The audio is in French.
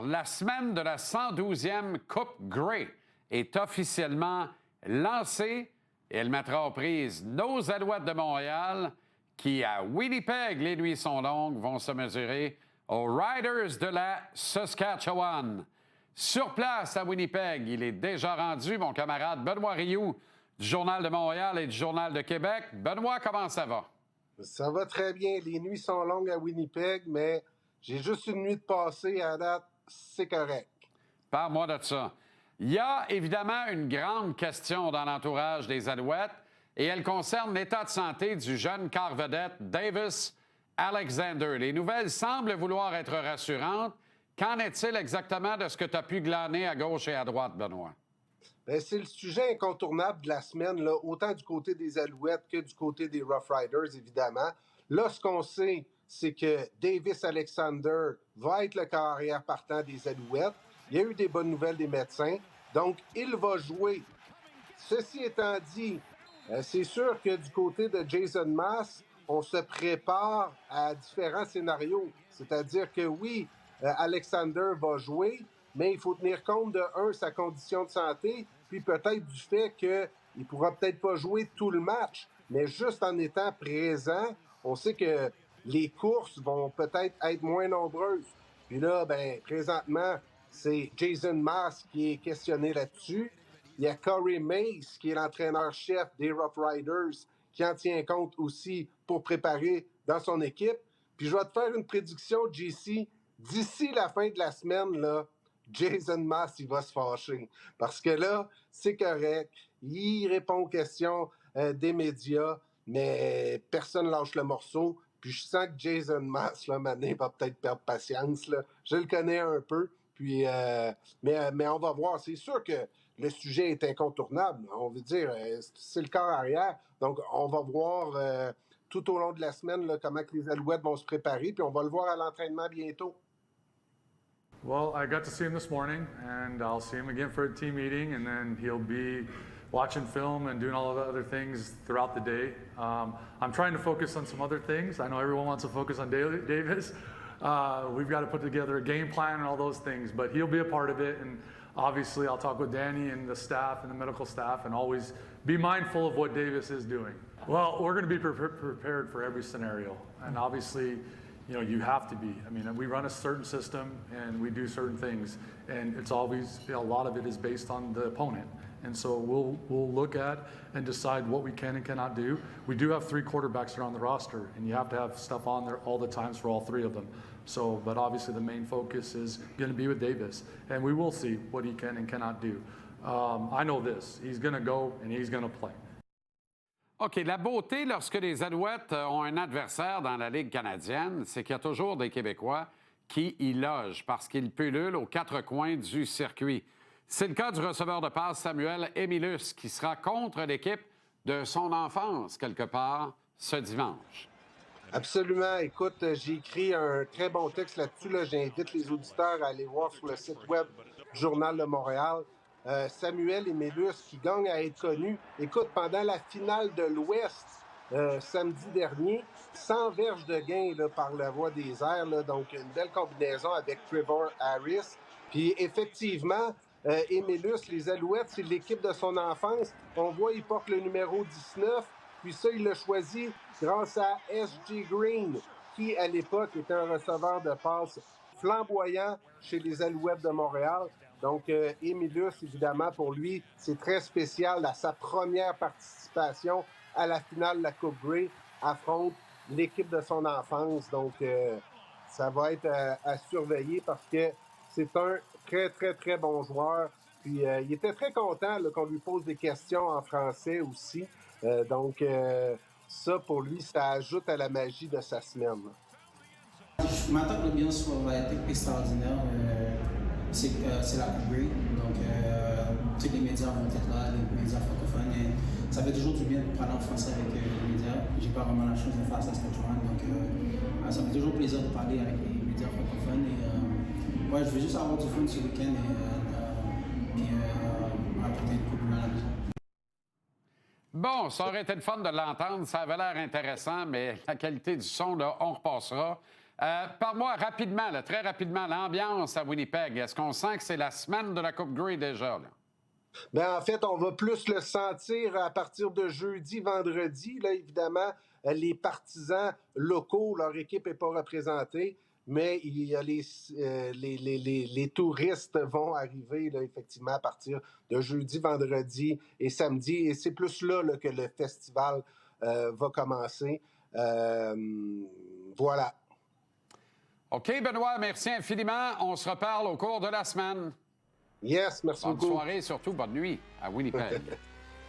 la semaine de la 112e Coupe Grey est officiellement lancée et elle mettra aux prises nos Alouettes de Montréal qui, à Winnipeg, les nuits sont longues, vont se mesurer aux Riders de la Saskatchewan. Sur place à Winnipeg, il est déjà rendu, mon camarade Benoît Rioux du Journal de Montréal et du Journal de Québec. Benoît, comment ça va? Ça va très bien. Les nuits sont longues à Winnipeg, mais j'ai juste une nuit de passé à date. C'est correct. Parle-moi de ça. Il y a évidemment une grande question dans l'entourage des Alouettes et elle concerne l'état de santé du jeune quart vedette Davis Alexander. Les nouvelles semblent vouloir être rassurantes. Qu'en est-il exactement de ce que tu as pu glaner à gauche et à droite, Benoît? Bien, c'est le sujet incontournable de la semaine, là, autant du côté des Alouettes que du côté des Rough Riders, évidemment. Là, ce qu'on sait, c'est que Davis Alexander va être le carrière partant des Alouettes. Il y a eu des bonnes nouvelles des médecins, donc il va jouer. Ceci étant dit, c'est sûr que du côté de Jason Maas, on se prépare à différents scénarios. C'est-à-dire que oui, Alexander va jouer, mais il faut tenir compte de, sa condition de santé, puis peut-être du fait qu'il ne pourra peut-être pas jouer tout le match, mais juste en étant présent, on sait que les courses vont peut-être être moins nombreuses. Puis là, ben présentement, c'est Jason Maas qui est questionné là-dessus. Il y a Corey Mace, qui est l'entraîneur-chef des Rough Riders, qui en tient compte aussi pour préparer dans son équipe. Puis je vais te faire une prédiction, JC. D'ici la fin de la semaine, là, Jason Maas, il va se fâcher. Parce que là, c'est correct. Il répond aux questions des médias, mais personne lâche le morceau. Puis je sens que Jason Maas, là, maintenant, va peut-être perdre patience. Là. Je le connais un peu. Puis, mais on va voir. C'est sûr que le sujet est incontournable. On veut dire, c'est le corps arrière. Donc, on va voir tout au long de la semaine là, comment que les Alouettes vont se préparer. Puis on va le voir à l'entraînement bientôt. Well, I got to see him this morning, and I'll see him again for a team meeting, and then he'll be watching film and doing all of the other things throughout the day. I'm trying to focus on some other things. I know everyone wants to focus on Davis. We've got to put together a game plan and all those things, but he'll be a part of it. And obviously, I'll talk with Danny and the staff and the medical staff and always be mindful of what Davis is doing. Well, we're going to be prepared for every scenario. And obviously, you know, you have to be. I mean, we run a certain system and we do certain things. And it's always, you know, a lot of it is based on the opponent. And so we'll look at and decide what we can and cannot do. We do have 3 quarterbacks around the roster, and you have to have stuff on there all the times for all 3 of them. So, but obviously the main focus is going to be with Davis, and we will see what he can and cannot do. I know this. He's going to go and he's going to play. OK. La beauté, lorsque les Alouettes ont un adversaire dans la Ligue canadienne, c'est qu'il y a toujours des Québécois qui y logent parce qu'ils pullulent aux 4 coins du circuit. C'est le cas du receveur de passe Samuel Emilus, qui sera contre l'équipe de son enfance, quelque part, ce dimanche. Absolument. Écoute, j'ai écrit un très bon texte là-dessus. Là. J'invite les auditeurs à aller voir sur le site web du Journal de Montréal. Samuel Emilus, qui gagne à être connu. Écoute, pendant la finale de l'Ouest, samedi dernier, 100 verges de gain là, par la voie des airs. Là, donc, une belle combinaison avec Trevor Harris. Puis, effectivement, Emilus, les Alouettes, c'est l'équipe de son enfance. On voit, il porte le numéro 19. Puis ça, il l'a choisi grâce à S.J. Green, qui, à l'époque, était un receveur de passe flamboyant chez les Alouettes de Montréal. Donc, Emilus, évidemment, pour lui, c'est très spécial. À sa première participation à la finale de la Coupe Grey, affronte l'équipe de son enfance. Donc, ça va être à surveiller parce que c'est un très, très, très bon joueur. Puis, il était très content là, qu'on lui pose des questions en français aussi. Donc, ça, pour lui, ça ajoute à la magie de sa semaine. Je m'attends que l'ambiance va être extraordinaire. C'est la Coupe Grey. Donc, tous les médias vont être là, les médias francophones. Et ça fait toujours du bien de parler en français avec les médias. J'ai pas vraiment la chance de faire ça à Saskatchewan. Donc, ça fait toujours plaisir de parler avec les médias francophones. Et ouais, je veux juste avoir du fun ce week-end et apporter une coupe à la maison. Bon, ça aurait été le fun de l'entendre. Ça avait l'air intéressant, mais la qualité du son, là, on repassera Parle-moi rapidement, là, très rapidement, l'ambiance à Winnipeg. Est-ce qu'on sent que c'est la semaine de la Coupe Grey déjà? Là? Ben, en fait, on va plus le sentir à partir de jeudi, vendredi. Là, évidemment, les partisans locaux, leur équipe n'est pas représentée, mais il y a les touristes vont arriver là, effectivement à partir de jeudi, vendredi et samedi. Et c'est plus là, que le festival va commencer. Voilà. OK, Benoît, merci infiniment. On se reparle au cours de la semaine. Yes, merci Bonne beaucoup. soirée et surtout bonne nuit à Winnipeg.